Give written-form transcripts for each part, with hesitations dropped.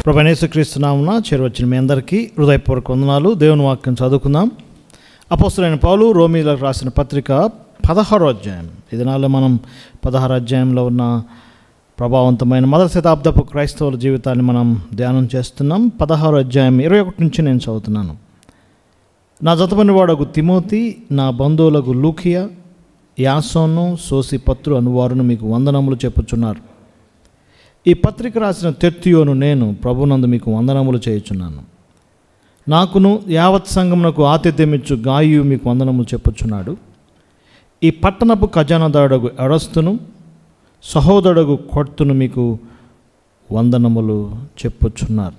ప్రభువైన యేసుక్రీస్తు నామమున చేరువచ్చిన మీ అందరికీ హృదయపూర్వక వందనాలు. దేవుని వాక్యం చదువుకుందాం. అపోస్తలుడైన పౌలు రోమీయులకు రాసిన పత్రిక 16వ అధ్యాయం. ఈ దినాల్లో మనం 16వ అధ్యాయంలో ఉన్న ప్రభావవంతమైన మొదటి శతాబ్దపు క్రైస్తవుల జీవితాన్ని మనం ధ్యానం చేస్తున్నాం. 16వ అధ్యాయం 21 నుంచి నేను చదువుతున్నాను. నా జతపనివాడగు తిమోతి, నా బంధువులకు లూకియా, యాసోను, సోసిపత్రు అనువారును మీకు వందనములు చెప్పుచున్నారు. ఈ పత్రిక రాసిన తెర్తియోను నేను ప్రభునందు మీకు వందనములు చేయుచున్నాను. నాకును యావత్ సంఘమునకు ఆతిథ్యమిచ్చు గాయు మీకు వందనములు చెప్పుచున్నాడు. ఈ పట్టణపు ఖజానాదారుడగు ఎరస్తును, సహోదరుడగు కొర్తును మీకు వందనములు చెప్పుచున్నారు.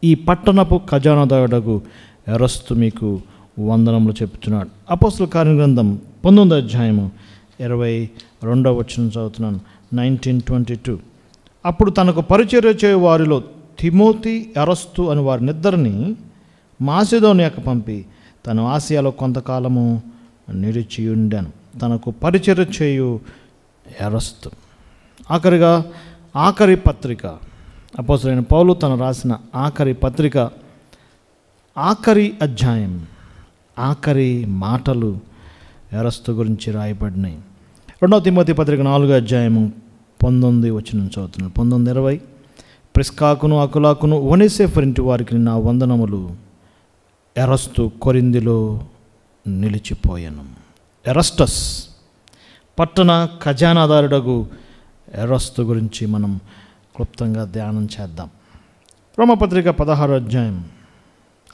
ఈ పట్టణపు ఖజానాదారుడగు ఎరస్తు మీకు వందనములు చెప్పుచున్నాడు. అపోస్తలుల కార్యముల గ్రంథం 19వ అధ్యాయము 22వ వచనం చదువుతున్నాను. 19:22. అప్పుడు తనకు పరిచర్య చేయు వారిలో తిమోతి, ఎరస్తు అని వారినిద్దరిని మాసిదోనియాకు పంపి తను ఆసియాలో కొంతకాలము నిలిచి ఉండాను. తనకు పరిచర్య చేయు ఎరస్తు. ఆఖరి పత్రిక, అపోస్తలుడైన పౌలు తను రాసిన ఆఖరి పత్రిక, ఆఖరి అధ్యాయం, ఆఖరి మాటలు ఎరస్తు గురించి రాయబడినాయి. 2వ తిమోతి పత్రిక 4వ అధ్యాయము 19 వచనం చదువుతున్నాను. 19:20. ప్రిస్కాకును, అకులాకును, ఒనేసిఫరు వారికి నా వందనములు. ఎరస్తు కొరింథీలో నిలిచిపోయాను. ఎరస్టస్ పట్టణ ఖజానాదారుడగు ఎరస్తు గురించి మనం క్లుప్తంగా ధ్యానం చేద్దాం. రోమపత్రిక 16వ అధ్యాయం,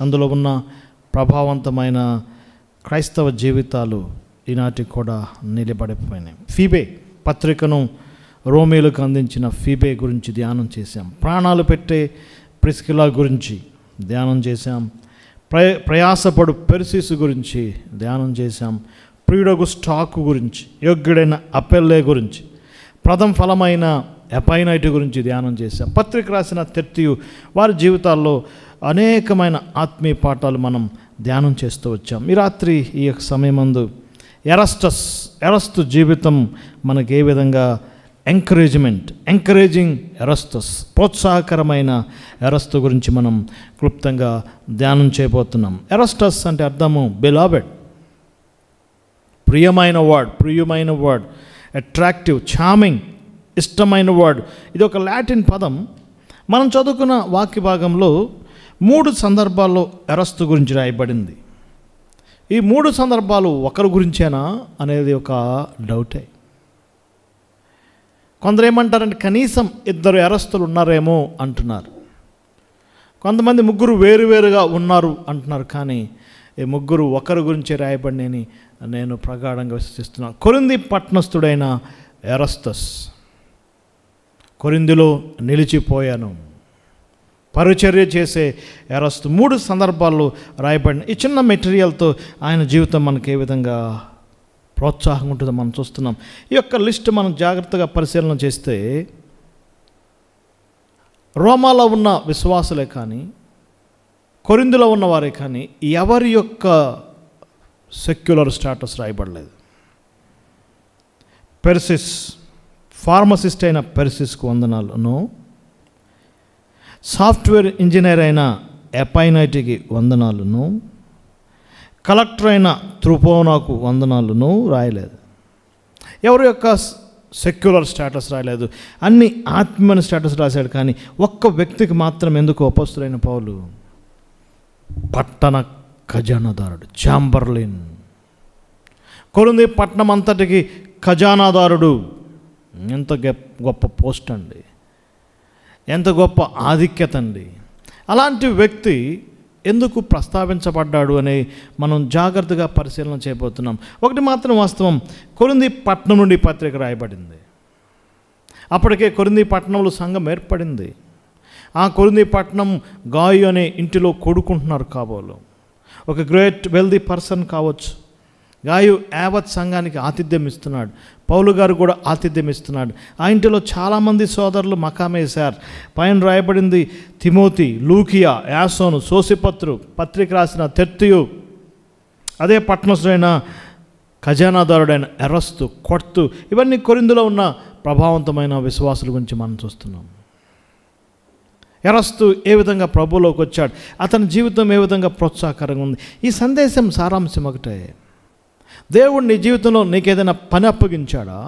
అందులో ఉన్న ప్రభావవంతమైన క్రైస్తవ జీవితాలు ఈనాటికి కూడా నిలబడిపోయినాయి. ఫీబే పత్రికను రోమీయులకు అందించిన ఫీబే గురించి ధ్యానం చేశాం. ప్రాణాలు పెట్టే ప్రిస్కిలా గురించి ధ్యానం చేశాం. ప్రయాసపడు పెర్సిస్ గురించి ధ్యానం చేశాం. ప్రియుడగు స్టాకు గురించి, యోగ్యుడైన అపెల్లే గురించి, ప్రథమ ఫలమైన ఎపైనైట్ గురించి ధ్యానం చేశాం. పత్రిక రాసిన తెర్తియు వారి జీవితాల్లో అనేకమైన ఆత్మీయ పాఠాలు మనం ధ్యానం చేస్తూ వచ్చాం. ఈ రాత్రి ఈ యొక్క సమయమందు ఎరస్తు జీవితం మనకి ఏ విధంగా ఎంకరేజింగ్ ఎరస్తస్, ప్రోత్సాహకరమైన ఎరస్తు గురించి మనం క్లుప్తంగా ధ్యానం చేయబోతున్నాం. ఎరస్టస్ అంటే అర్థము బెలాబెడ్, ప్రియమైన వర్డ్, అట్రాక్టివ్, చామింగ్, ఇష్టమైన వర్డ్. ఇది ఒక లాటిన్ పదం. మనం చదువుకున్న వాక్య భాగంలో 3 సందర్భాల్లో ఎరస్తు గురించి రాయబడింది. ఈ 3 సందర్భాలు ఒకరి గురించేనా అనేది ఒక డౌటే. కొందరు ఏమంటారంటే కనీసం 2 ఎరస్తులు ఉన్నారేమో అంటున్నారు. కొంతమంది 3 వేరువేరుగా ఉన్నారు అంటున్నారు. కానీ ఈ 3 ఒకరి గురించే రాయబడినని నేను ప్రగాఢంగా విశ్వసిస్తున్నాను. కొరింథీ పట్టణస్థుడైన ఎరస్తస్, కొరింథీలో నిలిచిపోయాను, పరిచర్య చేసే ఎరస్తు. 3 సందర్భాల్లో రాయబడిన ఈ చిన్న మెటీరియల్తో ఆయన జీవితం మనకి ఏ విధంగా ప్రోత్సాహం ఉంటుందో మనం చూస్తున్నాం. ఈ యొక్క లిస్ట్ మనం జాగ్రత్తగా పరిశీలన చేస్తే రోమాలో ఉన్న విశ్వాసులే కానీ, కొరింథీలో ఉన్నవారే కానీ ఎవరి యొక్క సెక్యులర్ స్టేటస్ రాయబడలేదు. పెర్సిస్, ఫార్మసిస్ట్ అయిన పెర్సిస్కు వందనాలను, సాఫ్ట్వేర్ ఇంజనీర్ అయిన ఎపైనైట్కి వందనాలను, కలెక్టర్ అయిన త్రుపోనాకు వందనాలను రాయలేదు. ఎవరి యొక్క సెక్యులర్ స్టేటస్ రాయలేదు. అన్ని ఆత్మీయ స్టేటస్ రాశాడు. కానీ ఒక్క వ్యక్తికి మాత్రం ఎందుకు అపోస్తలుడైన పౌలు పట్టణ ఖజానాదారుడు, చాంబర్లిన్, కొరింథీ పట్టణం అంతటికి ఖజానాదారుడు. ఎంత గొప్ప పోస్ట్ అండి, ఎంత గొప్ప ఆధిక్యత అండి. అలాంటి వ్యక్తి ఎందుకు ప్రస్తావించబడ్డాడు అని మనం జాగ్రత్తగా పరిశీలన చేయబోతున్నాం. ఒకటి మాత్రం వాస్తవం, కొరింథీ పట్టణం నుండి పత్రిక రాయబడింది. అప్పటికే కొరింథీ పట్టణంలో సంఘం ఏర్పడింది. ఆ కొరింథీ పట్టణం గాయు అనే ఇంటిలో కొడుకుంటున్నారు కాబోలు. ఒక గ్రేట్ వెల్దీ పర్సన్ కావచ్చు. గాయు యావత్ సంఘానికి ఆతిథ్యం ఇస్తున్నాడు. పౌలు గారు కూడా ఆతిథ్యం ఇస్తున్నాడు. ఆ ఇంటిలో చాలామంది సోదరులు మకామేశారు. పైన రాయబడింది తిమోతి, లూకియా, యాసోను, సోసిపత్రు, పత్రిక రాసిన తెర్తియు, అదే పట్టణస్థుడైన ఖజానాదారుడైన ఎరస్తు, కొర్తు, ఇవన్నీ కొరింథీలో ఉన్న ప్రభావవంతమైన విశ్వాసుల గురించి మనం చూస్తున్నాం. ఎరస్తు ఏ విధంగా ప్రభువులోకి వచ్చాడు, అతని జీవితం ఏ విధంగా ప్రోత్సాహకరంగా ఉంది. ఈ సందేశం సారాంశం ఒకటే. దేవుడు నీ జీవితంలో నీకు ఏదైనా పని అప్పగించాడా?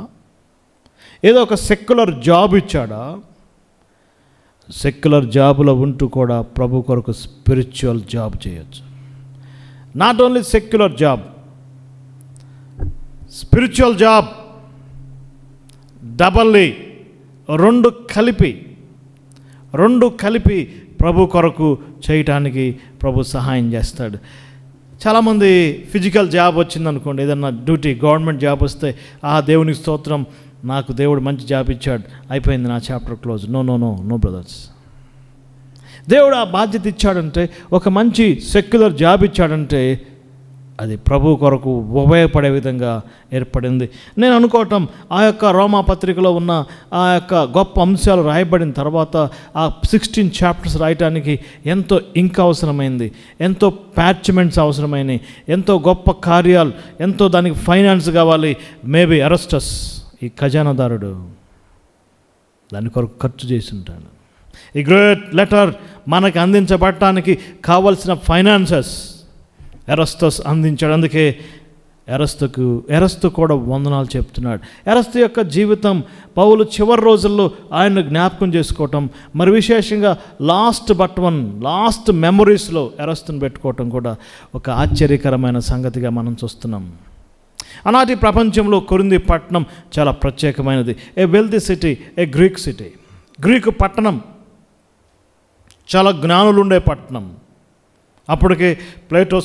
ఏదో ఒక సెక్యులర్ జాబ్ ఇచ్చాడా? సెక్యులర్ జాబులో ఉంటూ కూడా ప్రభు కొరకు స్పిరిచువల్ జాబ్ చేయొచ్చు. Not only secular job, spiritual job డబల్లీ, రెండు కలిపి ప్రభు కొరకు చేయటానికి ప్రభు సహాయం చేస్తాడు. చాలామంది ఫిజికల్ జాబ్ వచ్చిందనుకోండి, ఏదన్నా డ్యూటీ, గవర్నమెంట్ జాబ్ వస్తే దేవునికి స్తోత్రం, నాకు దేవుడు మంచి జాబ్ ఇచ్చాడు, అయిపోయింది, నా చాప్టర్ క్లోజ్. No brothers. దేవుడు ఆ బాధ్యత ఇచ్చాడంటే, ఒక మంచి సెక్యులర్ జాబ్ ఇచ్చాడంటే అది ప్రభు కొరకు ఉపయోగపడే విధంగా ఏర్పడింది. నేను అనుకోవటం ఆ యొక్క రోమా పత్రికలో ఉన్న ఆ యొక్క గొప్ప అంశాలు రాయబడిన తర్వాత ఆ 16 చాప్టర్స్ రాయటానికి ఎంతో ఇంక్ అవసరమైంది, ఎంతో ప్యాచ్మెంట్స్ అవసరమైనవి, ఎంతో గొప్ప కార్యాలు, ఎంతో దానికి ఫైనాన్స్ కావాలి. మేబీ ఎరస్టస్, ఈ ఖజానాదారుడు, దాని కొరకు ఖర్చు చేసి ఉంటాడు. ఈ గ్రేట్ లెటర్ మనకు అందించబడటానికి కావలసిన ఫైనాన్సెస్ ఎరస్తస్ అందించాడు. అందుకే ఎరస్తు కూడా వందనాలు చెప్తున్నాడు. ఎరస్తు యొక్క జీవితం పౌలు చివరి రోజుల్లో ఆయన్ను జ్ఞాపకం చేసుకోవటం, మరి విశేషంగా లాస్ట్ మెమరీస్లో ఎరస్తుని పెట్టుకోవటం కూడా ఒక ఆశ్చర్యకరమైన సంగతిగా మనం చూస్తున్నాం. ఆనాటి ప్రపంచంలో కొరింథీ పట్టణం చాలా ప్రత్యేకమైనది. ఏ వెల్తీ సిటీ, ఏ గ్రీక్ సిటీ. గ్రీకు పట్టణం చాలా జ్ఞానులుండే పట్టణం. అప్పటికే ప్లేటో,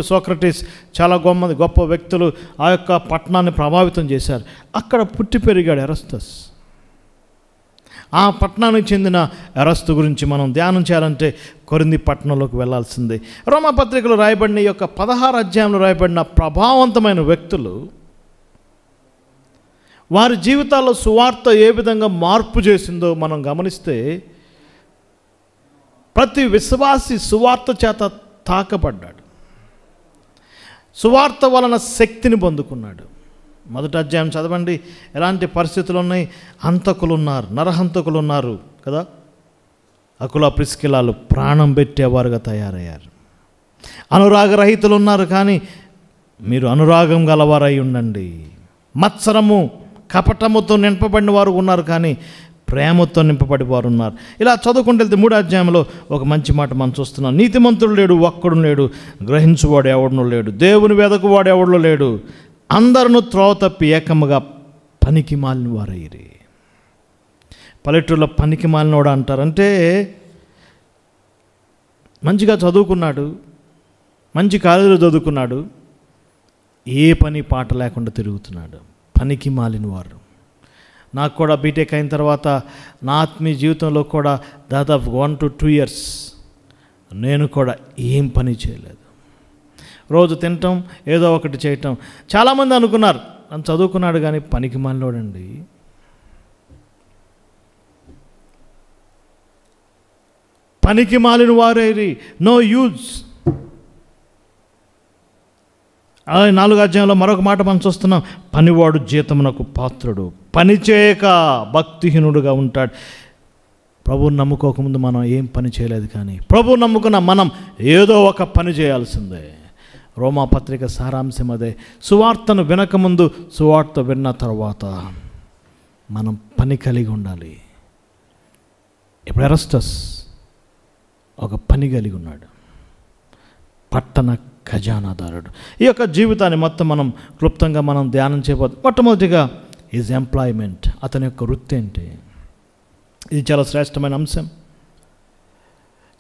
సోక్రటీస్ చాలా గొప్ప వ్యక్తులు ఆ యొక్క పట్టణాన్ని ప్రభావితం చేశారు. అక్కడ పుట్టి పెరిగాడు ఎరస్తస్. ఆ పట్టణానికి చెందిన ఎరస్తు గురించి మనం ధ్యానం చేయాలంటే కొరింథీ పట్టణంలోకి వెళ్ళాల్సిందే. రోమాపత్రికలో రాయబడిన ఈ యొక్క 16 అధ్యాయంలో రాయబడిన ప్రభావవంతమైన వ్యక్తులు, వారి జీవితాల్లో సువార్త ఏ విధంగా మార్పు చేసిందో మనం గమనిస్తే, ప్రతి విశ్వాసి సువార్త చేత తాకబడ్డాడు, సువార్త వలన శక్తిని పొందుకున్నాడు. మొదటి అధ్యాయం చదవండి, ఎలాంటి పరిస్థితులు ఉన్నాయి. హంతకులు ఉన్నారు, నరహంతకులు ఉన్నారు కదా. అకుల ప్రిస్కిలాలు ప్రాణం పెట్టేవారుగా తయారయ్యారు. అనురాగరహితులు ఉన్నారు, కానీ మీరు అనురాగం గలవారై ఉండండి. మత్సరము, కపటముతో నింపబడిన వారు ఉన్నారు, కానీ ప్రేమతో నింపబడి వారు ఉన్నారు. ఇలా చదువుకుంటూ వెళ్తే 3వ అధ్యాయంలో ఒక మంచి మాట మనం చూస్తున్నాం. నీతిమంతుడు లేడు, ఒక్కడు లేడు, గ్రహించువాడు ఎవడనూ లేడు, దేవుని వెదకువాడు ఎవడో లేడు, అందరూ త్రోవ తప్పి ఏకముగా పనికి మాలిన వారయ్యిరి. పల్లెటూరులో పనికి మాలినోడు అంటారంటే మంచిగా చదువుకున్నాడు, మంచి కాలేజీలో చదువుకున్నాడు, ఏ పని పాట లేకుండా తిరుగుతున్నాడు. పనికి మాలిన వారు. నాకు కూడా బీటెక్ అయిన తర్వాత నా ఆత్మీయ జీవితంలో కూడా దాదాపు 1 to 2 years నేను కూడా ఏం పని చేయలేదు. రోజు తినటం, ఏదో ఒకటి చేయటం. చాలామంది అనుకున్నారు నన్ను చదువుకున్నాడు కానీ పనికి మాలినోడండి. పనికి మాలిన వారేరి, నో యూజ్. 4వ అధ్యాయంలో మరొక మాట మనం చూస్తున్నాం. పనివాడు జీతమునకు పాత్రుడు, పని చేయక భక్తిహీనుడుగా ఉంటాడు. ప్రభువుని నమ్ముకోకముందు మనం ఏం పని చేయలేదు, కానీ ప్రభువు నమ్ముకున్న మనం ఏదో ఒక పని చేయాల్సిందే. రోమాపత్రిక సారాంశం అదే. సువార్తను వినకముందు, సువార్త విన్న తర్వాత మనం పని కలిగి ఉండాలి. ఇప్పుడు ఎరస్టస్ ఒక పని కలిగి ఉన్నాడు, పట్టణ ఖజానాదారుడు. ఈ యొక్క జీవితాన్ని మొత్తం మనం క్లుప్తంగా మనం ధ్యానం చేయబోతున్నాం. మొట్టమొదటిగా ఈజ్ ఎంప్లాయ్మెంట్. అతని యొక్క వృత్తి ఏంటి? ఇది చాలా శ్రేష్టమైన అంశం.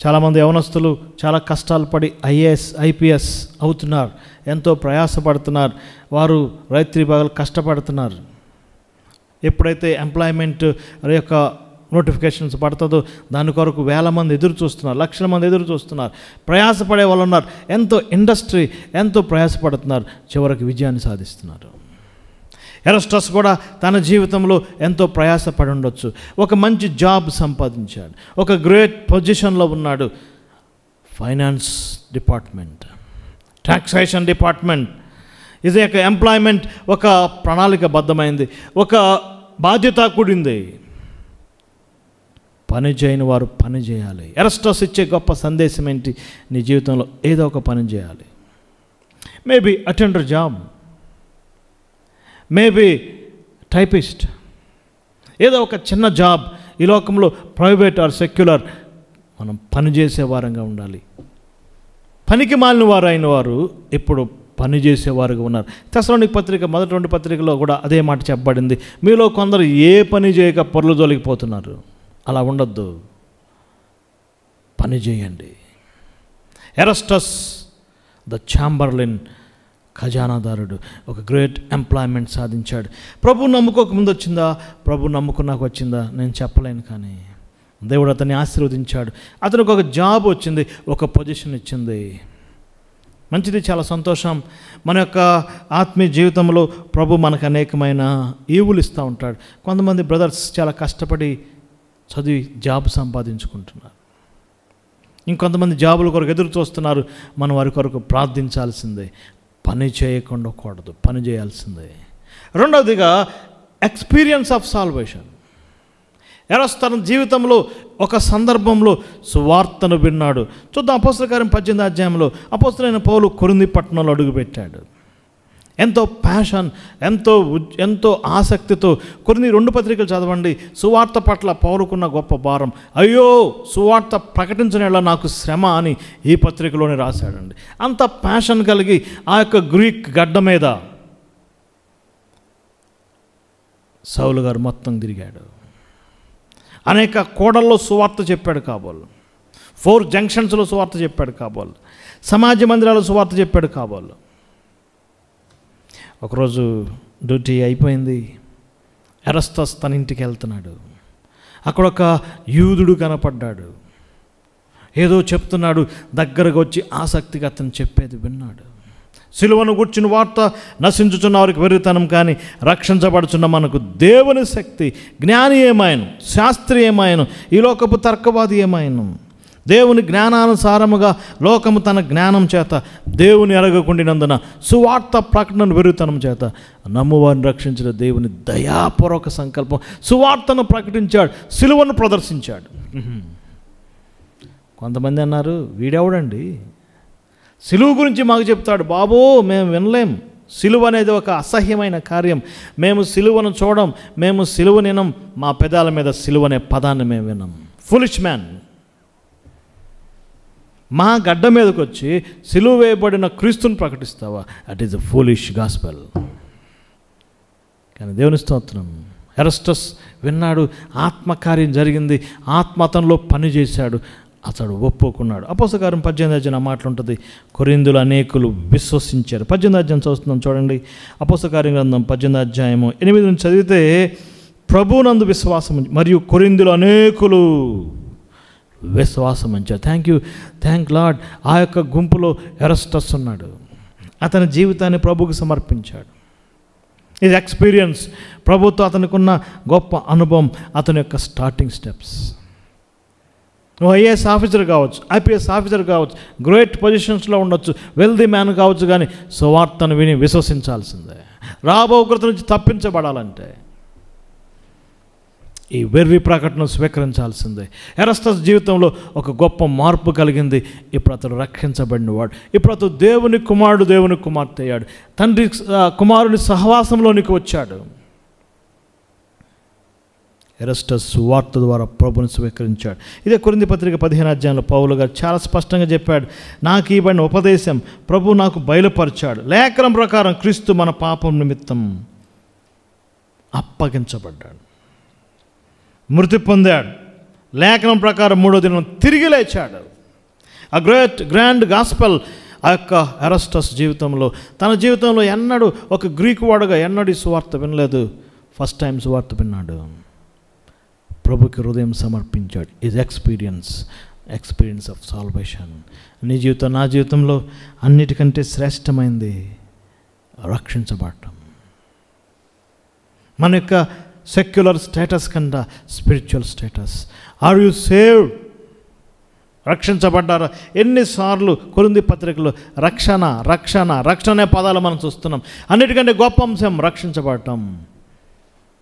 చాలామంది యవనస్తులు చాలా కష్టాలు పడి IAS, IPS అవుతున్నారు, ఎంతో ప్రయాసపడుతున్నారు, వారు రైత్రి భాగాలు కష్టపడుతున్నారు. ఎప్పుడైతే ఎంప్లాయ్మెంట్ యొక్క నోటిఫికేషన్స్ పడుతుందో దాని కొరకు వేల మంది ఎదురు చూస్తున్నారు, లక్షల మంది ఎదురు చూస్తున్నారు, ప్రయాసపడే వాళ్ళు ఉన్నారు. ఎంతో ఇండస్ట్రీ ఎంతో ప్రయాసపడుతున్నారు, చివరికి విజయాన్ని సాధిస్తున్నారు. ఎరస్టస్ కూడా తన జీవితంలో ఎంతో ప్రయాసపడి ఉండొచ్చు. ఒక మంచి జాబ్ సంపాదించాడు, ఒక గ్రేట్ పొజిషన్లో ఉన్నాడు. ఫైనాన్స్ డిపార్ట్మెంట్, టాక్సేషన్ డిపార్ట్మెంట్, ఇది ఒక ఎంప్లాయ్మెంట్ ఒక ప్రణాళికబద్ధమైంది, ఒక బాధ్యత కూడింది. పని చేయని వారు పని చేయాలి. ఎరస్టస్ ఇచ్చే గొప్ప సందేశం ఏంటి? నీ జీవితంలో ఏదో ఒక పని చేయాలి. Maybe attender job, maybe typist, ఏదో ఒక చిన్న జాబ్. ఈ లోకంలో ప్రైవేట్ ఆర్ సెక్యులర్ మనం పని చేసేవారంగా ఉండాలి. పనికి మాలిన వారు అయిన వారు ఇప్పుడు పని చేసేవారుగా ఉన్నారు. తెస్సలోనిక పత్రిక మొదటి 2 పత్రికలో కూడా అదే మాట చెప్పబడింది. మీలో కొందరు ఏ పని చేయక పొర్లు తొలగిపోతున్నారు. అలా ఉండొద్దు, పని చేయండి. ఎరస్టస్ ద ఛాంబర్లిన్, ఖజానాదారుడు, ఒక గ్రేట్ ఎంప్లాయ్మెంట్ సాధించాడు. ప్రభు నమ్ముకోక ముందు వచ్చిందా, ప్రభు నమ్ముకున్నాక వచ్చిందా నేను చెప్పలేను, కానీ దేవుడు అతన్ని ఆశీర్వదించాడు. అతనికి ఒక జాబ్ వచ్చింది, ఒక పొజిషన్ ఇచ్చింది. మంచిది, చాలా సంతోషం. మన యొక్క ఆత్మీయ జీవితంలో ప్రభు మనకు అనేకమైన ఈవులు ఇస్తూ ఉంటాడు. కొంతమంది బ్రదర్స్ చాలా కష్టపడి చదివి జాబ్ సంపాదించుకుంటున్నారు. ఇంకొంతమంది జాబుల కొరకు ఎదురు చూస్తున్నారు. మనం వారి కొరకు ప్రార్థించాల్సిందే. పని చేయకుండా కూడదు, పని చేయాల్సిందే. రెండవదిగా ఎక్స్పీరియన్స్ ఆఫ్ సాల్వేషన్. ఎరస్టస్ తన జీవితంలో ఒక సందర్భంలో సువార్తను విన్నాడు. చూద్దాం, అపోస్తలుల కార్యం 18వ అధ్యాయంలో అపోస్తలుడైన పౌలు కొరింథీ పట్టణంలో అడుగుపెట్టాడు. ఎంతో ప్యాషన్, ఎంతో ఆసక్తితో. కొరింథీ 2 పత్రికలు చదవండి. సువార్త పట్ల పౌలుకున్న గొప్ప భారం. అయ్యో, సువార్త ప్రకటించనేలా నాకు శ్రమ అని ఈ పత్రికలోనే రాశాడండి. అంత ప్యాషన్ కలిగి ఆ యొక్క గ్రీక్ గడ్డ మీద సౌలు గారు మొత్తం తిరిగాడు. అనేక కోడల్లో సువార్త చెప్పాడు కాబోలు. 4 జంక్షన్స్లో సువార్త చెప్పాడు కాబోలు. సమాజ మందిరాల్లో సువార్త చెప్పాడు కాబోలు. ఒకరోజు డ్యూటీ అయిపోయింది. ఎరస్టస్ తన ఇంటికి వెళ్తున్నాడు. అక్కడ ఒక యూదుడు కనపడ్డాడు. ఏదో చెప్తున్నాడు. దగ్గరకు వచ్చి ఆసక్తిగా అతను చెప్పేది విన్నాడు. సిలువను గూర్చిన వార్త నశించుచున్న వారికి వెర్రితనం, కానీ రక్షించబడుచున్న మనకు దేవుని శక్తి. జ్ఞాని ఏమాయను, శాస్త్రి ఏమాయను, ఈ లోకపు తర్కవాది ఏమాయను. దేవుని జ్ఞానానుసారముగా లోకము తన జ్ఞానం చేత దేవుని ఎరగకుండినందున సువార్త ప్రకటనను వెర్రితనం చేత నమ్మువారిని రక్షించిన దేవుని దయాపూర్వక సంకల్పం. సువార్తను ప్రకటించాడు, సిలువను ప్రదర్శించాడు. కొంతమంది అన్నారు, వీడెవడండి సిలువ గురించి మాకు చెప్తాడు. బాబో, మేము వినలేం. సిలువ అనేది ఒక అసహ్యమైన కార్యం. మేము సిలువను చూడం, మేము సిలువ వినం. మా పెదాల మీద సిలువ అనే పదాన్ని మేము వినం. Foolish man. మా గడ్డ మీదకి వచ్చి సిలువ వేయబడిన క్రీస్తుని ప్రకటిస్తావా? It is a foolish gospel. కానీ దేవుని స్తోత్రం, ఎరస్టస్ విన్నాడు. ఆత్మకార్యం జరిగింది. ఆత్మ అతనిలో పని చేశాడు. అతడు ఒప్పుకున్నాడు. అపోస్తలుల కార్యం 18వ అధ్యాయం మాటలుంటుంది. కొరింథీయులు అనేకులు విశ్వసించారు. 18వ అధ్యాయం చదువుతున్నాం చూడండి. అపోస్తలుల కార్యం గ్రంథం 18వ అధ్యాయము 8 నుంచి చదివితే, ప్రభువునందు విశ్వాసం మరియు కొరింథీయులు అనేకులు విశ్వాసం ఉంచారు. Thank lord. ఆ యొక్క గుంపులో ఎరస్టస్ ఉన్నాడు. అతని జీవితాన్ని ప్రభువుకు సమర్పించాడు. ఇది ఎక్స్పీరియన్స్. ప్రభుతో అతనికున్న గొప్ప అనుభవం, అతని యొక్క స్టార్టింగ్ స్టెప్స్. నువ్వు ఐఏఎస్ ఆఫీసర్ కావచ్చు, ఐపీఎస్ ఆఫీసర్ కావచ్చు, గ్రేట్ పొజిషన్స్లో ఉండొచ్చు, వెల్దీ మ్యాన్ కావచ్చు, కానీ సువార్తను విని విశ్వసించాల్సిందే. రాబో ఉగ్రత నుంచి తప్పించబడాలంటే ఈ వెర్రి ప్రకటన స్వీకరించాల్సిందే. ఎరస్టస్ జీవితంలో ఒక గొప్ప మార్పు కలిగింది. ఇప్పుడు అతడు రక్షించబడినవాడు. ఇప్పుడు అతడు దేవుని కుమారుడు, దేవుని కుమార్తె అయ్యాడు. తండ్రి కుమారుని సహవాసంలోనికి వచ్చాడు. ఎరస్టస్ సువార్త ద్వారా ప్రభుని స్వీకరించాడు. ఇదే కొరింథీ పత్రిక 15వ అధ్యాయంలో పౌలు గారు చాలా స్పష్టంగా చెప్పాడు. నాకు ఇవ్వబడిన ఉపదేశం ప్రభు నాకు బయలుపరిచాడు. లేఖనం ప్రకారం క్రీస్తు మన పాపం నిమిత్తం అప్పగించబడ్డాడు, మృతి పొందాడు. లేఖనం ప్రకారం 3వ దినం తిరిగి లేచాడు. ఆ గ్రాండ్ గాస్పెల్ ఆ యొక్క ఎరస్టస్ జీవితంలో, తన జీవితంలో ఎన్నడూ ఒక గ్రీకు వాడుగా ఎన్నడూ సువార్త వినలేదు. ఫస్ట్ టైం సువార్త విన్నాడు. ప్రభుకి హృదయం సమర్పించాడు. ఇది ఎక్స్పీరియన్స్ ఆఫ్ సాల్వేషన్. నీ జీవితం, నా జీవితంలో అన్నిటికంటే శ్రేష్టమైంది రక్షించబడటం. మన యొక్క సెక్యులర్ స్టేటస్ కన్నా spiritual status. Are you saved? రక్షించబడ్డారా? ఎన్నిసార్లు కొరింథీ పత్రికలో రక్షణ రక్షణ రక్షణ అనే పదాలు మనం చూస్తున్నాం. అన్నిటికంటే గొప్ప అంశం రక్షించబడటం.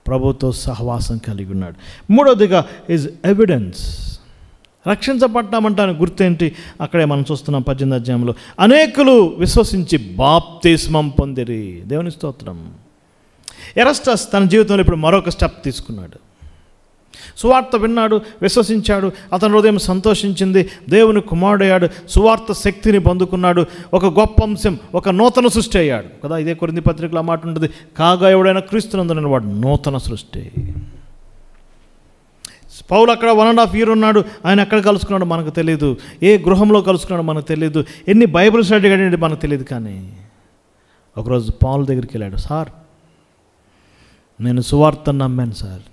ప్రభుతో సహవాసం కలిగి ఉన్నాడు. మూడవదిగా ఈజ్ ఎవిడెన్స్. రక్షించబడ్డామంటానికి గుర్తేంటి? అక్కడే మనం చూస్తున్నాం 18వ అధ్యాయంలో, అనేకులు విశ్వసించి బాప్తిస్మం పొందిరి. దేవుని స్తోత్రం. ఎరస్టస్ తన జీవితంలో ఇప్పుడు మరొక స్టెప్ తీసుకున్నాడు. సువార్త విన్నాడు, విశ్వసించాడు, అతని హృదయం సంతోషించింది, దేవుని కుమారుడయ్యాడు, సువార్త శక్తిని పొందుకున్నాడు, ఒక గొప్ప అంశం, ఒక నూతన సృష్టి అయ్యాడు కదా. ఇదే కొరింథీ పత్రికలో మాట ఉంటుంది, కాగా ఎవడైనా క్రీస్తునందున వాడు నూతన సృష్టి. పౌలు అక్కడ 1.5 years ఉన్నాడు. ఆయన ఎక్కడ కలుసుకున్నాడో మనకు తెలియదు, ఏ గృహంలో కలుసుకున్నాడో మనకు తెలియదు, ఎన్ని బైబిల్ స్టడీ అడిగాడో మనకు తెలియదు. కానీ ఒకరోజు పౌలు దగ్గరికి వెళ్ళాడు. సార్, నేను సువార్తను నమ్మాను సార్,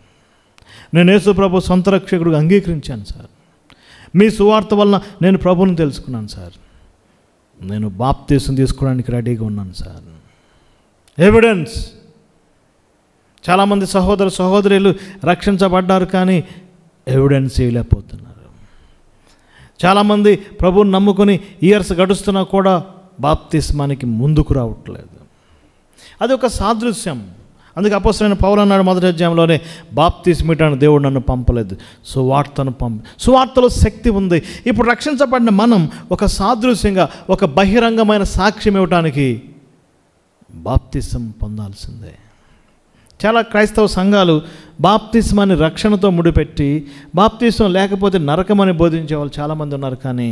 నేను యేసు ప్రభు సొంత రక్షకుడిగా అంగీకరించాను సార్, మీ సువార్త వలన నేను ప్రభువుని తెలుసుకున్నాను సార్, నేను బాప్తీసం తీసుకోవడానికి రెడీగా ఉన్నాను సార్. ఎవిడెన్స్. చాలామంది సహోదర సహోదరులు రక్షించబడ్డారు, కానీ ఎవిడెన్స్ ఇవ్వలేకపోతున్నారు. చాలామంది ప్రభువుని నమ్ముకొని ఇయర్స్ గడుస్తున్నా కూడా బాప్తిస్మానికి ముందుకు రావట్లేదు. అది ఒక సాదృశ్యం. అందుకే అపోస్తలుడైన పౌలు అన్నాడు 1వ అధ్యాయంలోనే, బాప్తిస్మిటానికి దేవుడు నన్ను పంపలేదు, సువార్తలో శక్తి ఉంది. ఇప్పుడు రక్షించబడిన మనం ఒక సాదృశ్యంగా, ఒక బహిరంగమైన సాక్ష్యం ఇవ్వటానికి బాప్తిసం పొందాల్సిందే. చాలా క్రైస్తవ సంఘాలు బాప్తిస్మాన్ని రక్షణతో ముడిపెట్టి, బాప్తిసం లేకపోతే నరకమని బోధించే వాళ్ళు చాలామంది ఉన్నారు. కానీ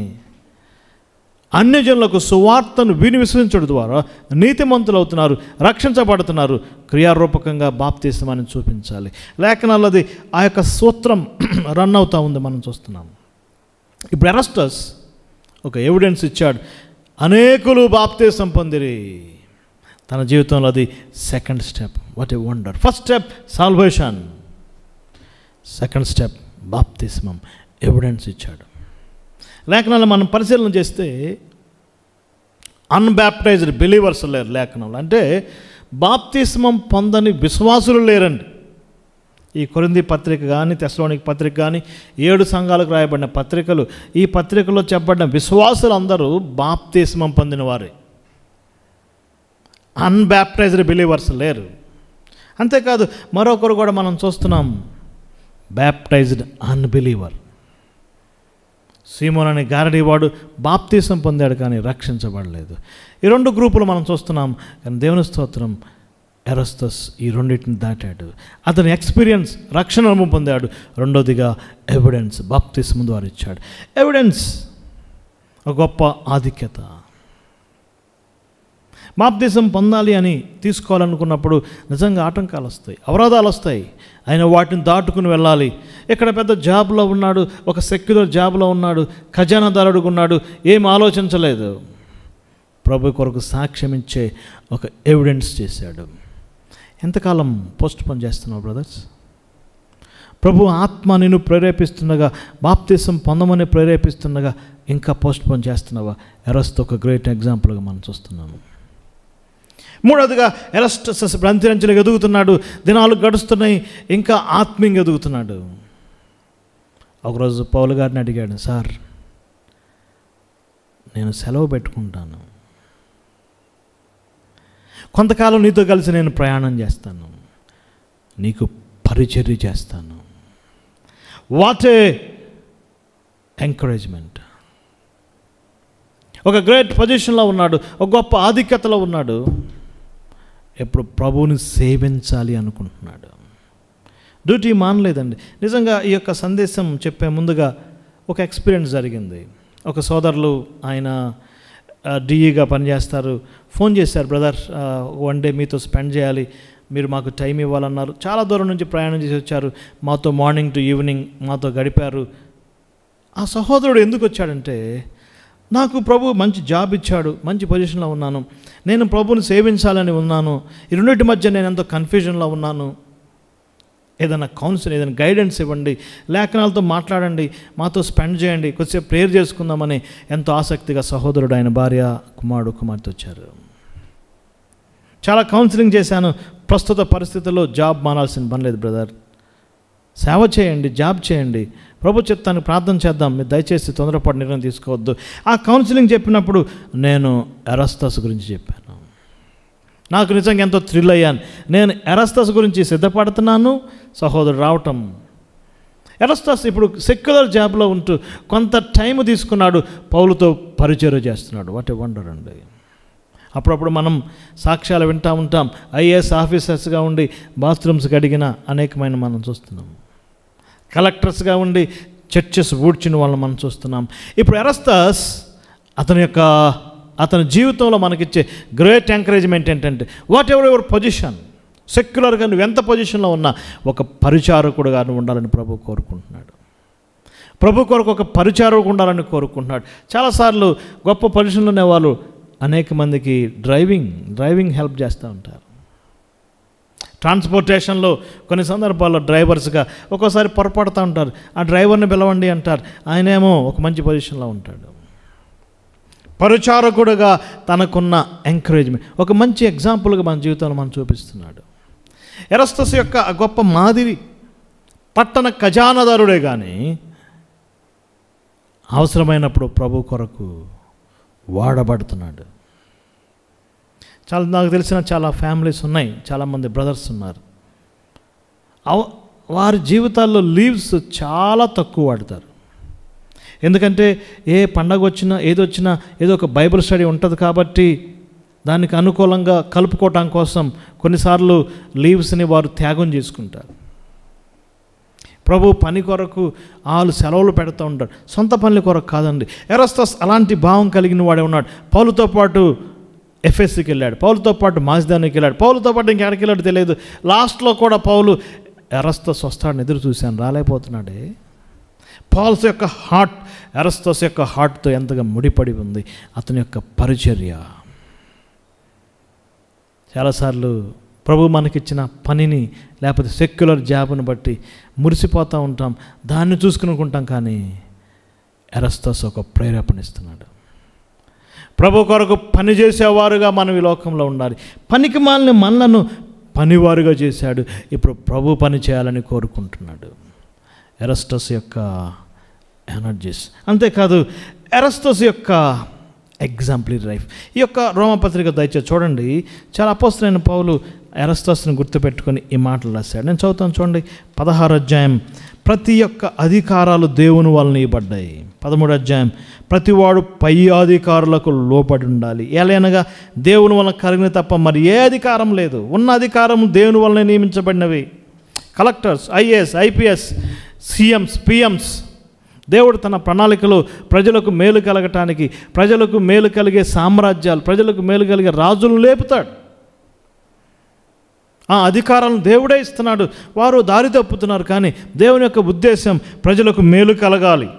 అన్యజనులకు సువార్తను విని విశ్వసించడం ద్వారా నీతిమంతులు అవుతున్నారు, రక్షించబడుతున్నారు. క్రియారూపకంగా బాప్తిస్మాన్ని చూపించాలి. లేఖనాలది ఆ యొక్క సూత్రం రన్ అవుతూ ఉంది, మనం చూస్తున్నాం. ఇప్పుడు ఎరస్టస్ ఒక ఎవిడెన్స్ ఇచ్చాడు, అనేకులు బాప్తిసం పొందిరి. తన జీవితంలో అది second step. What a wonder. First step salvation, second step బాప్తిస్మం. ఎవిడెన్స్ ఇచ్చాడు. లేఖనాలు మనం పరిశీలన చేస్తే అన్బ్యాప్టైజ్డ్ బిలీవర్స్ లేరు లేఖనంలో. అంటే బాప్తిస్మం పొందని విశ్వాసులు లేరండి. ఈ కొరింథీ పత్రిక కానీ, తెస్సలోనిక పత్రిక కానీ, 7 సంఘాలకు రాయబడిన పత్రికలు, ఈ పత్రికలో చెప్పబడిన విశ్వాసులు అందరూ బాప్తిస్మం పొందిన వారే. అన్బ్యాప్టైజ్డ్ బిలీవర్స్ లేరు. అంతేకాదు మరొకరు కూడా మనం చూస్తున్నాం, బ్యాప్టైజ్డ్ అన్బిలీవర్. సీమోన్ అనే గారడీవాడు బాప్తిసం పొందాడు, కానీ రక్షించబడలేదు. ఈ 2 గ్రూపులు మనం చూస్తున్నాం. కానీ దేవుని స్తోత్రం, ఎరస్టస్ ఈ రెండింటిని దాటాడు. అతని ఎక్స్పీరియన్స్, రక్షణ అనుభవం పొందాడు. రెండోదిగా ఎవిడెన్స్, బాప్తిసం ద్వారా ఇచ్చాడు. ఎవిడెన్స్ ఒక గొప్ప ఆధిక్యత. బాప్తిసం పొందాలి అని తీసుకోవాలనుకున్నప్పుడు నిజంగా ఆటంకాలు వస్తాయి, అవరోధాలు వస్తాయి. ఆయన వాటిని దాటుకుని వెళ్ళాలి. ఇక్కడ పెద్ద జాబ్లో ఉన్నాడు, ఒక సెక్యులర్ జాబ్లో ఉన్నాడు, ఖజానాదారుడుగా ఉన్నాడు, ఏం ఆలోచించలేదు. ప్రభు కొరకు సాక్ష్యం ఇచ్చే ఒక ఎవిడెన్స్ చేశాడు. ఎంతకాలం పోస్ట్ పోన్ చేస్తున్నావు బ్రదర్స్? ప్రభు ఆత్మ నిన్ను ప్రేరేపిస్తుండగా, బాప్తిసం పొందమని ప్రేరేపిస్తుండగా ఇంకా పోస్ట్ పోన్ చేస్తున్నావా? ఎరస్టస్ ఒక గ్రేట్ ఎగ్జాంపుల్గా మనం చూస్తున్నాము. మూడవదిగా ఎరస్టస్ అంచెలంచెలుగా ఎదుగుతున్నాడు. దినాలు గడుస్తున్నాయి, ఇంకా ఆత్మీయంగా ఎదుగుతున్నాడు. ఒకరోజు పౌలు గారిని అడిగాడు, సార్ నేను సెలవు పెట్టుకుంటాను, కొంతకాలం నీతో కలిసి నేను ప్రయాణం చేస్తాను, నీకు పరిచర్య చేస్తాను. What a encouragement. ఒక గ్రేట్ పొజిషన్లో ఉన్నాడు, ఒక గొప్ప ఆధిక్యతలో ఉన్నాడు. ఎప్పుడు ప్రభువుని సేవించాలి అనుకుంటున్నాడు. డ్యూటీ మానలేదండి. నిజంగా ఈ యొక్క సందేశం చెప్పే ముందుగా ఒక ఎక్స్పీరియన్స్ జరిగింది. ఒక సోదరులు, ఆయన డిఈగా పనిచేస్తారు, ఫోన్ చేశారు, బ్రదర్ 1 day మీతో స్పెండ్ చేయాలి, మీరు మాకు టైం ఇవ్వాలన్నారు. చాలా దూరం నుంచి ప్రయాణం చేసి వచ్చారు, మాతో మార్నింగ్ టు ఈవినింగ్ మాతో గడిపారు. ఆ సహోదరుడు ఎందుకు వచ్చాడంటే, నాకు ప్రభు మంచి జాబ్ ఇచ్చాడు, మంచి పొజిషన్లో ఉన్నాను, నేను ప్రభువుని సేవించాలని ఉన్నాను, ఈ రెండింటి మధ్య నేను ఎంతో కన్ఫ్యూజన్లో ఉన్నాను, ఏదైనా కౌన్సిల్, ఏదైనా గైడెన్స్ ఇవ్వండి, లేఖనాలతో మాట్లాడండి, మాతో స్పెండ్ చేయండి, కొద్దిసేపు ప్రేయర్ చేసుకుందామని ఎంతో ఆసక్తిగా సహోదరుడు, ఆయన భార్య, కుమార్తె వచ్చారు. చాలా కౌన్సిలింగ్ చేశాను. ప్రస్తుత పరిస్థితుల్లో జాబ్ మానాల్సిన పని లేదు బ్రదర్, సేవ చేయండి, జాబ్ చేయండి, ప్రభు చిత్తానికి ప్రార్థన చేద్దాం, మీరు దయచేసి తొందరపాటు నిర్ణయం తీసుకోవద్దు. ఆ కౌన్సిలింగ్ చెప్పినప్పుడు నేను ఎరస్టస్ గురించి చెప్పాను. నాకు నిజంగా ఎంతో థ్రిల్ అయ్యాను. నేను ఎరస్తస్ గురించి సిద్ధపడుతున్నాను, సహోదరుడు రావటం. ఎరస్తస్ ఇప్పుడు సెక్యులర్ జాబ్లో ఉంటూ కొంత టైం తీసుకున్నాడు, పౌలుతో పరిచర్య చేస్తున్నాడు. వాట్ ఏ వండర్ అండి. అప్పుడప్పుడు మనం సాక్ష్యాలు వింటూ ఉంటాం. ఐఏఎస్ ఆఫీసర్స్గా ఉండి బాత్రూమ్స్కి అడిగిన అనేకమైన మనం చూస్తున్నాం. కలెక్టర్స్గా ఉండి చర్చెస్ ఊడ్చిన వాళ్ళని మనం చూస్తున్నాం. ఇప్పుడు ఎరస్తస్ అతని జీవితంలో మనకిచ్చే గ్రేట్ ఎంకరేజ్మెంట్ ఏంటంటే, వాట్ ఎవర్ యువర్ పొజిషన్, సెక్యులర్గా నువ్వు ఎంత పొజిషన్లో ఉన్నా ఒక పరిచారకుడుగా నువ్వు ఉండాలని ప్రభు కోరుకుంటున్నాడు. ప్రభు కొరకు ఒక పరిచారకుడు ఉండాలని కోరుకుంటున్నాడు. చాలాసార్లు గొప్ప పొజిషన్లో ఉన్న వాళ్ళు అనేక మందికి డ్రైవింగ్ హెల్ప్ చేస్తూ ఉంటారు. ట్రాన్స్పోర్టేషన్లో కొన్ని సందర్భాల్లో డ్రైవర్స్గా ఒక్కోసారి పొరపడుతూ ఉంటారు. ఆ డ్రైవర్ని పిలవండి అంటారు, ఆయనేమో ఒక మంచి పొజిషన్లో ఉంటాడు. పరిచారకుడుగా తనకున్న ఎంకరేజ్మెంట్ ఒక మంచి ఎగ్జాంపుల్గా మన జీవితంలో మనం చూపిస్తున్నాడు. ఎరస్తస్ యొక్క గొప్ప మాదిరి పట్టణ ఖజానాదారుడే కానీ అవసరమైనప్పుడు ప్రభు కొరకు వాడబడుతున్నాడు. నాకు తెలిసిన చాలా ఫ్యామిలీస్ ఉన్నాయి, చాలామంది బ్రదర్స్ ఉన్నారు. వారి జీవితాల్లో లీవ్స్ చాలా తక్కువ వాడతారు. ఎందుకంటే ఏ పండగ వచ్చినా ఏదో ఒక బైబిల్ స్టడీ ఉంటుంది కాబట్టి దానికి అనుకూలంగా కలుపుకోవటం కోసం కొన్నిసార్లు లీవ్స్ని వారు త్యాగం చేసుకుంటారు. ప్రభు పని కొరకు వాళ్ళు సెలవులు పెడుతూ ఉంటారు, సొంత పనుల కొరకు కాదండి. ఎరస్తస్ అలాంటి భావం కలిగిన వాడే ఉన్నాడు. పౌలుతో పాటు ఎఫెస్కి వెళ్ళాడు, పౌలుతో పాటు మాసిదోనియాకి వెళ్ళాడు, పౌలుతో పాటు ఇంకెక్కడికి వెళ్ళాడు తెలియదు. లాస్ట్లో కూడా పౌలు ఎరస్తస్ వస్తాడని ఎదురు చూశాను, రాలేకపోతున్నాడే. పాల్స్ యొక్క హార్ట్ ఎరస్తస్ యొక్క హార్ట్తో ఎంతగా ముడిపడి ఉంది అతని యొక్క పరిచర్య. చాలాసార్లు ప్రభు మనకిచ్చిన పనిని లేకపోతే సెక్యులర్ జాబ్ను బట్టి మురిసిపోతూ ఉంటాం, దాన్ని చూసుకునుకుంటాం. కానీ ఎరస్తస్ ఒక ప్రేరేపణ ఇస్తున్నాడు. ప్రభు కొరకు పని చేసేవారుగా మనం ఈ లోకంలో ఉండాలి. పనికి మాలిన మనలను పనివారుగా చేశాడు. ఇప్పుడు ప్రభు పని చేయాలని కోరుకుంటున్నాడు. ఎరస్తస్ యొక్క ఎనర్జీస్, అంతేకాదు ఎరస్తస్ యొక్క ఎగ్జాంపులరీ లైఫ్. ఈ యొక్క రోమపత్రిక దయచేసి చూడండి. చాలా అపోస్తలుడైన పౌలు ఎరస్తస్ని గుర్తుపెట్టుకొని ఈ మాటలు రాశాడు. నేను చదువుతాను చూడండి. 16వ అధ్యాయం, ప్రతి ఒక్క అధికారాలు దేవుని వలన ఇవ్వబడ్డాయి. 13వ అధ్యాయం, ప్రతివాడు పై అధికారులకు లోబడి ఉండాలి. ఎలానగా దేవుని వలన కలిగిన తప్ప మరి ఏ అధికారం లేదు. ఉన్న అధికారం దేవుని వలన నియమించబడినవి. Collectors, IAS, IPS, CMs, PMs. దేవుడు తన ప్రణాళికలో ప్రజలకు మేలు కలగటానికి, ప్రజలకు మేలు కలిగే సామ్రాజ్యాలు, ప్రజలకు మేలు కలిగే రాజులను లేపుతాడు. ఆ అధికారాలను దేవుడే ఇస్తున్నాడు. వారు దారి తప్పుతున్నారు, కానీ దేవుని యొక్క ఉద్దేశం ప్రజలకు మేలు కలగాలి.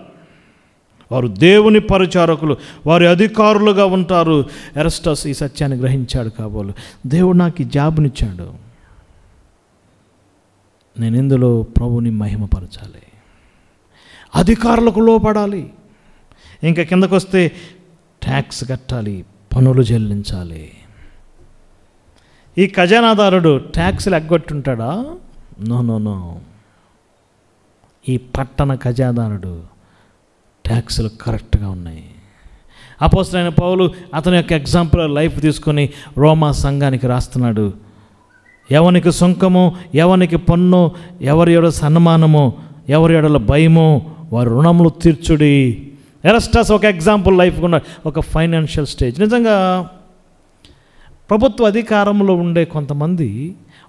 వారు దేవుని పరిచారకులు, వారి అధికారులుగా ఉంటారు. ఎరస్టస్ ఈ సత్యాన్ని గ్రహించాడు. కాబోలు దేవుడు నాకు ఈ జాబునిచ్చాడు, నేను ఇందులో ప్రభుని మహిమపరచాలి, అధికారులకు లోపడాలి. ఇంకా కిందకు వస్తే ట్యాక్స్ కట్టాలి, పన్నులు చెల్లించాలి. ఈ ఖజానాదారుడు ట్యాక్స్లు ఎగ్గొట్టుంటాడా? నో. ఈ పట్టణ ఖజానాదారుడు ట్యాక్స్లు కరెక్ట్గా ఉన్నాయి. అపోస్తలుడైన పౌలు అతని యొక్క ఎగ్జాంపుల్ లైఫ్ తీసుకొని రోమా సంఘానికి రాస్తున్నాడు. ఎవనికి సుంకమో, ఎవనికి పన్ను, ఎవరి ఎడల సన్మానమో, ఎవరి ఎడల భయమో వారు రుణములు తీర్చుడి. ఎరస్టస్ ఒక ఎగ్జాంపుల్ లైఫ్ ఉన్న ఒక ఫైనాన్షియల్ స్టేజ్. నిజంగా ప్రభుత్వ అధికారంలో ఉండే కొంతమంది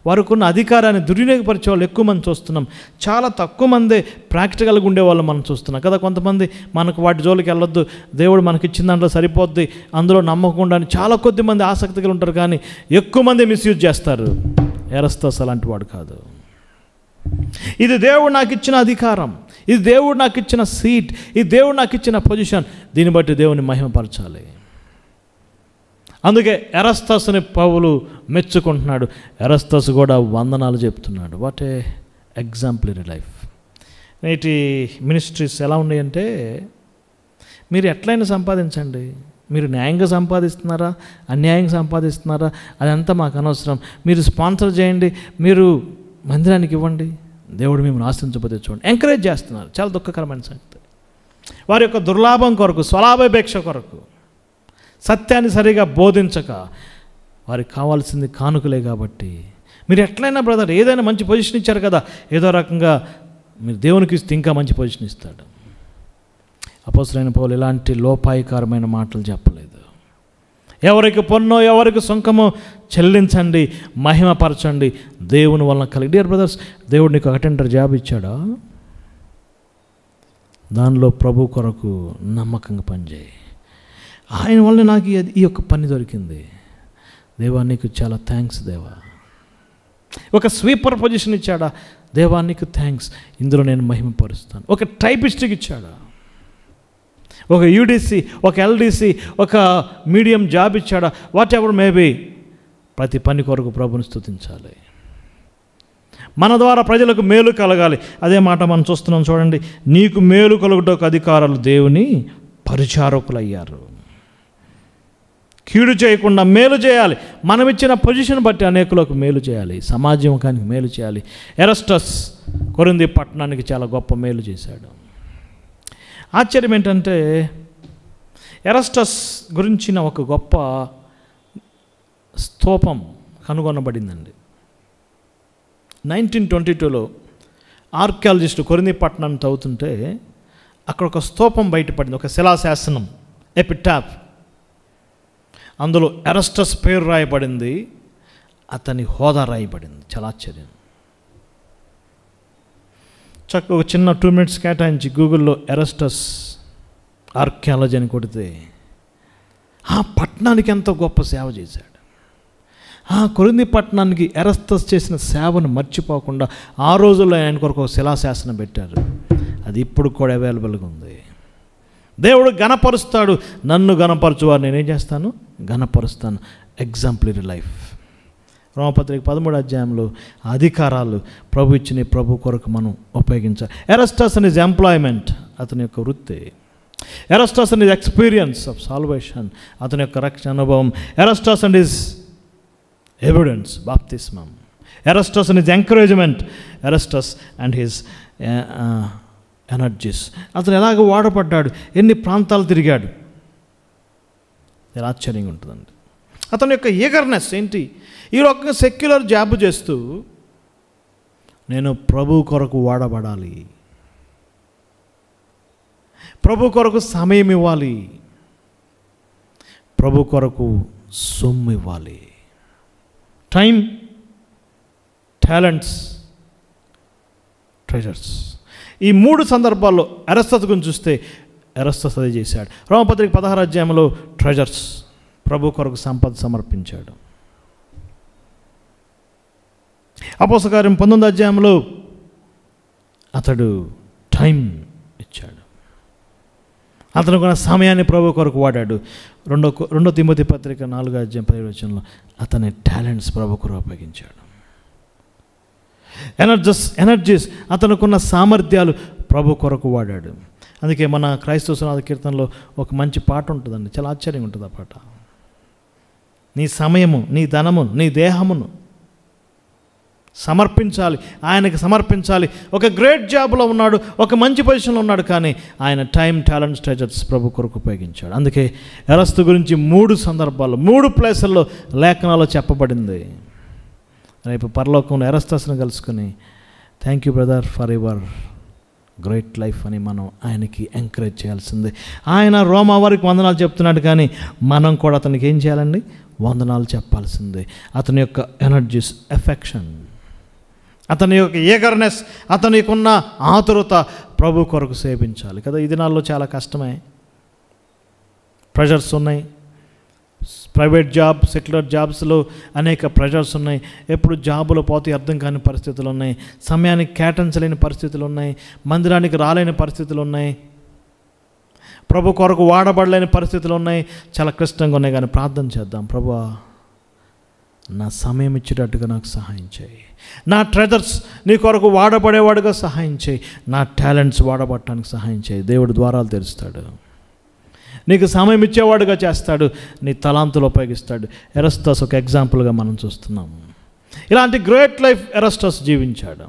వారికున్న అధికారాన్ని దుర్వినియోగపరిచే వాళ్ళు ఎక్కువ మంది చూస్తున్నాం. చాలా తక్కువ మందే ప్రాక్టికల్గా ఉండేవాళ్ళు మనం చూస్తున్నాం కదా. కొంతమంది మనకు వాటి జోలికి వెళ్ళొద్దు, దేవుడు మనకి ఇచ్చిన దాంట్లో సరిపోద్ది, అందులో నమ్మకుండా అని చాలా కొద్ది మంది ఆసక్తిగా ఉంటారు, కానీ ఎక్కువ మంది మిస్యూజ్ చేస్తారు. ఎరస్తస్ అలాంటి వాడు కాదు. ఇది దేవుడు నాకు ఇచ్చిన అధికారం, ఇది దేవుడు నాకు ఇచ్చిన సీట్, ఇది దేవుడు నాకు ఇచ్చిన పొజిషన్, దీన్ని బట్టి దేవుని మహిమపరచాలి. అందుకే ఎరస్తస్ని పౌలు మెచ్చుకుంటున్నాడు. ఎరస్తస్ కూడా వందనాలు చెప్తున్నాడు. What a exemplary life. నేటి మినిస్ట్రీస్ ఎలా ఉన్నాయంటే, మీరు ఎట్లయినా సంపాదించండి, మీరు న్యాయంగా సంపాదిస్తున్నారా అన్యాయంగా సంపాదిస్తున్నారా అదంతా మాకు అనవసరం, మీరు స్పాన్సర్ చేయండి, మీరు మందిరానికి ఇవ్వండి, దేవుడు మిమ్మల్ని ఆశ్రయించబోతే చూడండి. ఎంకరేజ్ చేస్తున్నారు. చాలా దుఃఖకరమైన సంగతి. వారి యొక్క దుర్లాభం కొరకు, స్వలాభాపేక్ష కొరకు, సత్యాన్ని సరిగా బోధించక వారికి కావాల్సింది కానుకలే కాబట్టి. మీరు ఎట్లయినా బ్రదర్ ఏదైనా మంచి పొజిషన్ ఇచ్చారు కదా, ఏదో రకంగా మీరు దేవునికి ఇస్తే ఇంకా మంచి పొజిషన్ ఇస్తాడు. అపోస్తలుడైన పౌలు ఇలాంటి లోపాయికారమైన మాటలు చెప్పలేదు. ఎవరికి పన్నో ఎవరికి సుంకమో చెల్లించండి, మహిమపరచండి, దేవుని వలన కలిగి. డియర్ బ్రదర్స్, దేవుడు నీకు అటెండర్ జాబ్ ఇచ్చాడా? దానిలో ప్రభు కొరకు నమ్మకంగా పనిచేయి. ఆయన వల్ల నాకు ఈ యొక్క పని దొరికింది, దేవా నీకు చాలా థ్యాంక్స్ దేవా. ఒక స్వీపర్ పొజిషన్ ఇచ్చాడా? దేవా నీకు థ్యాంక్స్, ఇందులో నేను మహిమపరుస్తాను. ఒక టైపిస్ట్కి ఇచ్చాడా? ఒక యూడిసి, ఒక ఎల్డిసి, ఒక మీడియం జాబ్ ఇచ్చాడా? వాట్ ఎవర్ మేబీ, ప్రతి పని కొరకు ప్రభుని స్తుతించాలి. మన ద్వారా ప్రజలకు మేలు కలగాలి. అదే మాట మనం చూస్తున్నాం చూడండి. నీకు మేలు కలుగుటకు అధికారులు దేవుని పరిచారకులయ్యారు. కీడు చేయకుండా మేలు చేయాలి. మనం ఇచ్చిన పొజిషన్ బట్టి అనేకులకు మేలు చేయాలి, సమాజానికి మేలు చేయాలి. ఎరస్టస్ కొరింథీ పట్టణానికి చాలా గొప్ప మేలు చేశాడు. ఆశ్చర్యం ఏంటంటే ఎరస్టస్ గురించిన ఒక గొప్ప స్తూపం కనుగొనబడిందండి. 1922లో ఆర్కియాలజిస్టు కొరింథీ పట్టణాన్ని తవ్వుతుంటే అక్కడ ఒక స్తూపం బయటపడింది, ఒక శిలాశాసనం, ఎపిటాఫ్. అందులో ఎరస్టస్ పేరు రాయబడింది, అతని హోదా రాయబడింది. చాలా ఆశ్చర్యం. చక్కగా ఒక చిన్న 2 minutes కేటాయించి గూగుల్లో ఎరస్టస్ ఆర్కియాలజీ అని కొడితే ఆ పట్టణానికి ఎంతో గొప్ప సేవ చేశాడు. ఆ కొరింథీ పట్టణానికి ఎరస్టస్ చేసిన సేవను మర్చిపోకుండా ఆ రోజుల్లో ఆయన కొరకు ఒక శిలాశాసనం పెట్టారు. అది ఇప్పుడు కూడా అవైలబుల్గా ఉంది. దేవుడు గణపరుస్తాడు. నన్ను గణపరచువారు నేనేం చేస్తాను? గణపరుస్తాను. Exemplary life. రోమపత్రిక 13వ అధ్యాయంలో అధికారాలు ప్రభు ఇచ్చిన ప్రభు కొరకు మనం ఉపయోగించాలి. ఎరస్టస్ అండ్ హిజ్ ఎంప్లాయ్మెంట్, అతని యొక్క వృత్తి. Erastus and his experience of salvation, అతని యొక్క రక్షణ అనుభవం. ఎరస్టస్ అండ్ హిజ్ ఎవిడెన్స్, బాప్తిస్మం. Erastus and his encouragement. Erastus and his energies. అతను ఎలాగ వాడపడ్డాడు, ఎన్ని ప్రాంతాలు తిరిగాడు, ఇలా ఆశ్చర్యంగా ఉంటుందండి. అతని యొక్క ఈగర్నెస్ ఏంటి? ఈ రకంగా సెక్యులర్ జాబ్ చేస్తూ నేను ప్రభు కొరకు వాడబడాలి, ప్రభు కొరకు సమయం ఇవ్వాలి, ప్రభు కొరకు సొమ్ము ఇవ్వాలి. Time, talents, treasures. ఈ 3 సందర్భాల్లో ఎరస్టస్ గురించి చూస్తే ఎరస్టస్ అదే చేశాడు. రోమపత్రిక 16వ అధ్యాయంలో ట్రెజర్స్, ప్రభు కొరకు సంపద సమర్పించాడు. అపోస్తలుల కార్యం 19వ అధ్యాయంలో అతడు టైం ఇచ్చాడు. అతను కూడా సమయాన్ని ప్రభు కొరకు వాడాడు. 2 తిమోతి పత్రిక 4వ అధ్యాయం 17వ వచనంలో అతని టాలెంట్స్ ప్రభు కొరకు ఉపయోగించాడు. ఎనర్జీస్, అతనుకున్న సామర్థ్యాలు ప్రభు కొరకు వాడాడు. అందుకే మన క్రైస్తవ సునాద కీర్తనలో ఒక మంచి పాట ఉంటుందండి, చాలా ఆశ్చర్యంగా ఉంటుంది ఆ పాట. నీ సమయము, నీ ధనము, నీ దేహమును సమర్పించాలి, ఆయనకి సమర్పించాలి. ఒక గ్రేట్ జాబ్లో ఉన్నాడు, ఒక మంచి పొజిషన్లో ఉన్నాడు, కానీ ఆయన టైం, టాలెంట్స్, ట్రెజర్స్ ప్రభు కొరకు ఉపయోగించాడు. అందుకే ఎరస్తు గురించి 3 సందర్భాల్లో 3 ప్లేసుల్లో లేఖనాల్లో చెప్పబడింది. రేపు పరలోకంలో ఎరస్తస్ను కలుసుకొని thank you brother for your great life అని మనం ఆయనకి ఎంకరేజ్ చేయాల్సిందే. ఆయన రోమా వారికి వందనాలు చెప్తున్నాడు, కానీ మనం కూడా అతనికి ఏం చేయాలండి? వందనాలు చెప్పాల్సిందే. అతని యొక్క ఎనర్జీస్, ఎఫెక్షన్, అతని యొక్క ఈగర్నెస్, అతనికి ఉన్న ఆతురత ప్రభు కొరకు సేవించాలి కదా. ఈ దినాల్లో చాలా కష్టమే. ప్రెషర్స్ ఉన్నాయి. ప్రైవేట్ జాబ్, సెక్యులర్ జాబ్స్లో అనేక ప్రెషర్స్ ఉన్నాయి. ఎప్పుడు జాబులో పోతే అర్థం కాని పరిస్థితులు ఉన్నాయి. సమయానికి కేటాయించలేని పరిస్థితులు ఉన్నాయి. మందిరానికి రాలేని పరిస్థితులు ఉన్నాయి. ప్రభు కొరకు వాడబడలేని పరిస్థితులు ఉన్నాయి. చాలా క్లిష్టంగా ఉన్నాయి. కానీ ప్రార్థన చేద్దాం. ప్రభువా, నా సమయం ఇచ్చేటట్టుగా నాకు సహాయం చేయి. నా ట్రెజర్స్ నీ కొరకు వాడబడేవాడుగా సహాయం చేయి. నా టాలెంట్స్ వాడబడటానికి సహాయం చేయి. దేవుడు ద్వారాలు తెరుస్తాడు. నీకు సమయం ఇచ్చేవాడుగా చేస్తాడు. నీ తలాంతులు ఉపయోగిస్తాడు. ఎరస్టస్ ఒక ఎగ్జాంపుల్గా మనం చూస్తున్నాం. ఇలాంటి గ్రేట్ లైఫ్ ఎరస్టస్ జీవించాడు.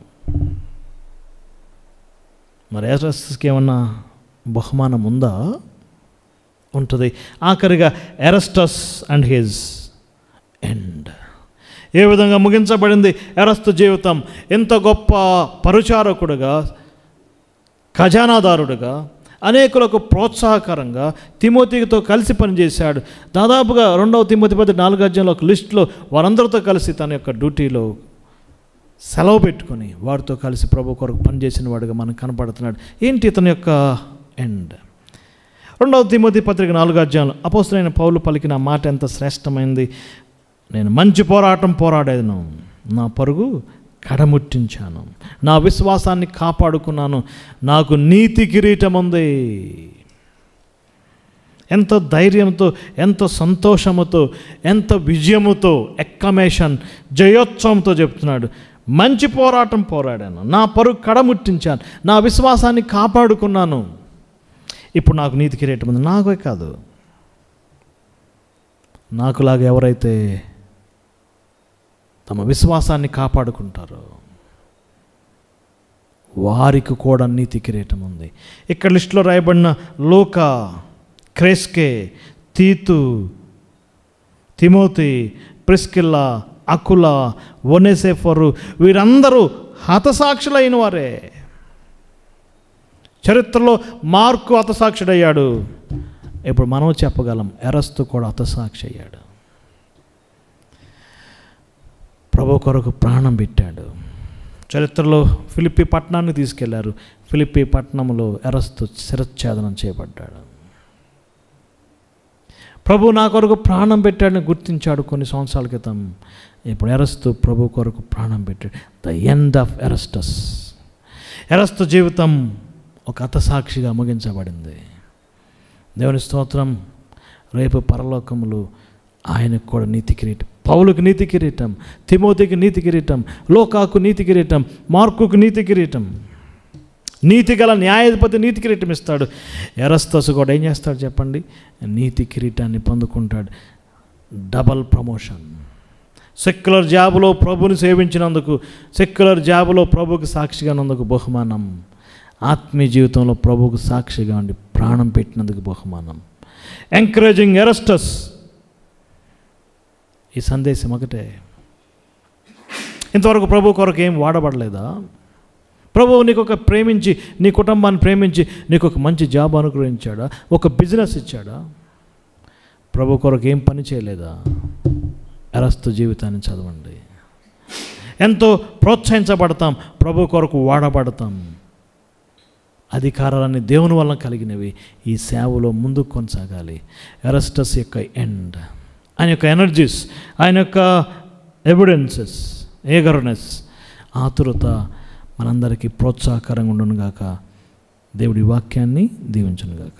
మరి ఎరస్టస్కి ఏమన్నా బహుమానం ఉందా? ఉంటుంది. ఆఖరిగా ఎరస్టస్ అండ్ హిజ్ ఎండ్. ఏ విధంగా ముగించబడింది ఎరస్తు జీవితం? ఎంత గొప్ప పరిచారకుడుగా, ఖజానాదారుడుగా, అనేకులకు ప్రోత్సాహకరంగా తిమోతితో కలిసి పనిచేశాడు. దాదాపుగా 2వ తిమోతి 4 ఒక లిస్టులో వారందరితో కలిసి తన యొక్క డ్యూటీలో సెలవు పెట్టుకొని వారితో కలిసి ప్రభు కొరకు పనిచేసిన వాడుగా మనకు కనపడుతున్నాడు. ఏంటి ఇతని యొక్క ఎండ్? 2వ తిమోతి 4 అపోస్తలుడైన పౌలు పలికిన మాట ఎంత శ్రేష్టమైంది. నేను మంచి పోరాటం పోరాడాను, నా పరుగు కడముట్టించాను, నా విశ్వాసాన్ని కాపాడుకున్నాను, నాకు నీతి కిరీటం ఉంది. ఎంత ధైర్యంతో, ఎంత సంతోషముతో, ఎంత విజయముతో, ఎక్కమేషన్, జయోత్సవంతో చెప్తున్నాడు. మంచి పోరాటం పోరాడాను, నా పరుగు కడముట్టించాను, నా విశ్వాసాన్ని కాపాడుకున్నాను, ఇప్పుడు నాకు నీతి కిరీటం ఉంది. నాకే కాదు, నాకులాగా ఎవరైతే తమ విశ్వాసాన్ని కాపాడుకుంటారో వారికి కూడా నీతి కిరీటం ఉంది. ఇక్కడ లిస్టులో రాయబడిన లూకా, క్రెస్కే, తీతు, తిమోతి, ప్రిస్కిల్లా, అకుల, ఒనేసిఫరు వీరందరూ హతసాక్షులైన వారే. చరిత్రలో మార్కు హతసాక్షుడయ్యాడు. ఇప్పుడు మనం చెప్పగలం ఎరస్తు కూడా హతసాక్షి అయ్యాడు. ప్రభు కొరకు ప్రాణం పెట్టాడు. చరిత్రలో ఫిలిప్పీ పట్టణాన్ని తీసుకెళ్లారు. ఫిలిప్పీ పట్టణంలో ఎరస్తు శిరచ్ఛేదనం చేయబడ్డాడు. ప్రభు నా కొరకు ప్రాణం పెట్టాడని గుర్తించాడు కొన్ని సంవత్సరాల క్రితం. ఇప్పుడు ఎరస్తు ప్రభు కొరకు ప్రాణం పెట్టాడు. The end of Erastus. ఎరస్తు జీవితం ఒక హతసాక్షిగా ముగించబడింది. దేవుని స్తోత్రం. రేపు పరలోకములు ఆయనకు కూడా నీతి కిరీటం, పౌలుకు నీతి కిరీటం, తిమోతికి నీతి కిరీటం, లోకాకు నీతి కిరీటం, మార్కుకు నీతి కిరీటం, నీతి గల న్యాయాధిపతి నీతి కిరీటం ఇస్తాడు. ఎరస్తసు కూడా ఏం చేస్తాడు చెప్పండి? నీతి కిరీటాన్ని పొందుకుంటాడు. Double promotion. సెక్యులర్ జాబులో ప్రభుని సేవించినందుకు, సెక్యులర్ జాబులో ప్రభుకి సాక్షిగానందుకు బహుమానం, ఆత్మీయ జీవితంలో ప్రభుకు సాక్షిగా ఉండి ప్రాణం పెట్టినందుకు బహుమానం. ఎంకరేజింగ్ ఎరస్టస్. ఈ సందేశం ఒకటే. ఇంతవరకు ప్రభు కొరకు ఏం వాడబడలేదా? ప్రభువు నీకు ఒక ప్రేమించి, నీ కుటుంబాన్ని ప్రేమించి నీకు ఒక మంచి జాబ్ అనుగ్రహించాడా? ఒక బిజినెస్ ఇచ్చాడా? ప్రభు కొరకు ఏం పని చేయలేదా? ఎరస్తు జీవితాన్ని చదవండి. ఎంతో ప్రోత్సహించబడతాం, ప్రభు కొరకు వాడబడతాం. అధికారాలన్నీ దేవుని వల్ల కలిగినవి. ఈ సేవలో ముందుకు కొనసాగాలి. ఎరస్టస్ యొక్క ఎండ్, ఆయన యొక్క ఎనర్జీస్, ఆయన యొక్క ఎవిడెన్సెస్, ఏగర్నెస్, ఆతురత మనందరికీ ప్రోత్సాహకరంగా ఉండునుగాక. దేవుడి వాక్యాన్ని దీవించునుగాక.